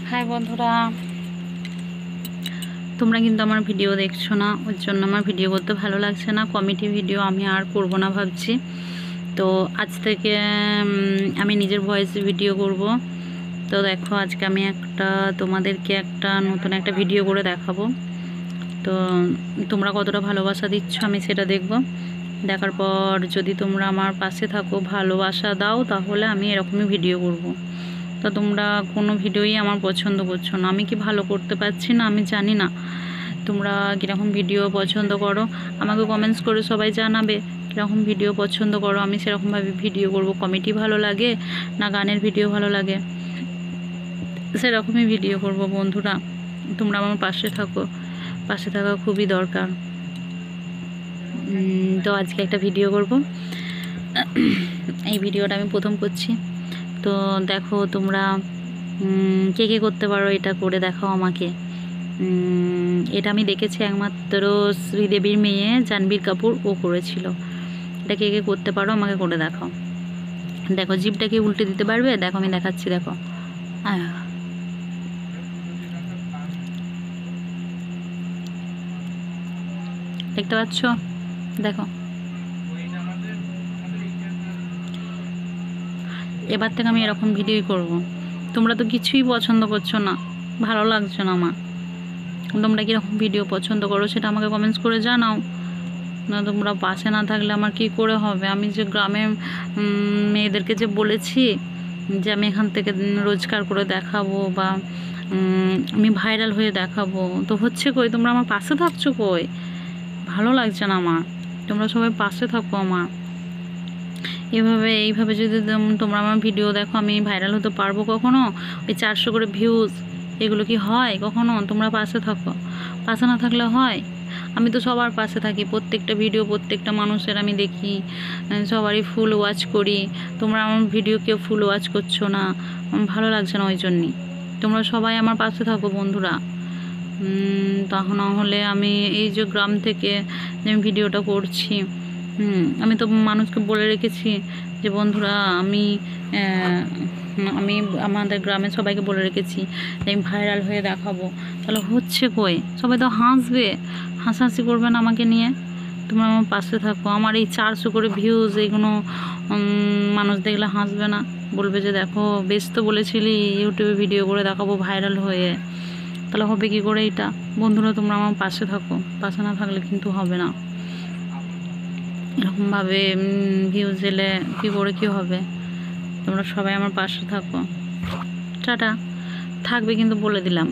High বন্ধুরা, তোমরা কিন্তু আমার ভিডিও দেখছো না, ওর জন্য আমার ভিডিও করতে ভালো লাগছে না। কমেডি ভিডিও আমি আর করব না ভাবছি। তো আজ থেকে আমি নিজের ভয়েসে ভিডিও করব। তো দেখো, আজকে আমি তোমাদেরকে নতুন একটা ভিডিও করে দেখাবো। তো তোমরা কতটা ভালোবাসা দিচ্ছ আমি সেটা দেখব। দেখার পর যদি তোমরা আমার পাশে থাকো, ভালোবাসা দাও, তাহলে আমি এরকমই ভিডিও করব। তো তোমরা কোনো ভিডিওই আমার পছন্দ করছো না। আমি কি ভালো করতে পারছি না আমি জানি না। তোমরা কীরকম ভিডিও পছন্দ করো আমাকে কমেন্টস করে সবাই জানাবে। কীরকম ভিডিও পছন্দ করো, আমি সেরকমভাবে ভিডিও করব। কমেডি ভালো লাগে না গানের ভিডিও ভালো লাগে, সেরকমই ভিডিও করব। বন্ধুরা, তোমরা আমার পাশে থাকো, পাশে থাকা খুবই দরকার। তো আজকে একটা ভিডিও করব। এই ভিডিওটা আমি প্রথম করছি। তো দেখো, তোমরা কে কে করতে পারো এটা করে দেখাও আমাকে। এটা আমি দেখেছি একমাত্র শ্রীদেবীর মেয়ে জাহ্নবীর কাপুর, ও করেছিল। এটা কে কে করতে পারো আমাকে করে দেখাও। দেখো, জিভটাকে উল্টে দিতে পারবে? দেখো আমি দেখাচ্ছি, দেখো। দেখতে পাচ্ছ? দেখো, এবার থেকে আমি এরকম ভিডিওই করব। তোমরা তো কিছুই পছন্দ করছো না, ভালো লাগছে না আমার। তোমরা কীরকম ভিডিও পছন্দ করো সেটা আমাকে কমেন্টস করে জানাও। না, তোমরা পাশে না থাকলে আমার কি করে হবে? আমি যে গ্রামের মেয়েদেরকে যে বলেছি যে আমি এখান থেকে রোজগার করে দেখাবো বা আমি ভাইরাল হয়ে দেখাবো, তো হচ্ছে কই? তোমরা আমার পাশে থাকছো কই? ভালো লাগছে না আমার। তোমরা সবাই পাশে থাকো আমার। এইভাবে যদি তোমরা আমার ভিডিও দেখো, আমি ভাইরাল হতে পারবো কখনো? ওই 400 করে ভিউজ, এগুলো কি হয় কখনো? তোমরা পাশে থাকো, পাশে না থাকলে হয়? আমি তো সবার পাশে থাকি, প্রত্যেকটা ভিডিও প্রত্যেকটা মানুষের আমি দেখি, সবারই ফুল ওয়াচ করি। তোমরা আমার ভিডিও কেউ ফুল ওয়াচ করছো না, ভালো লাগছে না। ওই জন্যই তোমরা সবাই আমার পাশে থাকো বন্ধুরা। তখন হলে আমি এই যে গ্রাম থেকে যে আমি ভিডিওটা করছি, আমি তো মানুষকে বলে রেখেছি যে বন্ধুরা আমি আমাদের গ্রামে সবাইকে বলে রেখেছি যে আমি ভাইরাল হয়ে দেখাবো। তাহলে হচ্ছে কই? সবাই তো হাসবে, হাসাহাসি করবে না আমাকে নিয়ে? তোমরা আমার পাশে থাকো। আমার এই 400 করে ভিউজ, এইগুলো মানুষ দেখলে হাসবে না? বলবে যে দেখো, বেশ তো বলেছিলি ইউটিউবে ভিডিও করে দেখাবো ভাইরাল হয়ে। তাহলে হবে কি করে এটা? বন্ধুরা, তোমরা আমার পাশে থাকো, পাশে না থাকলে কিন্তু হবে না। এরকমভাবে ভিউজ এলে কী করে কী হবে? তোমরা সবাই আমার পাশে থাকো। টাটা। থাকবে কিন্তু বলে দিলাম।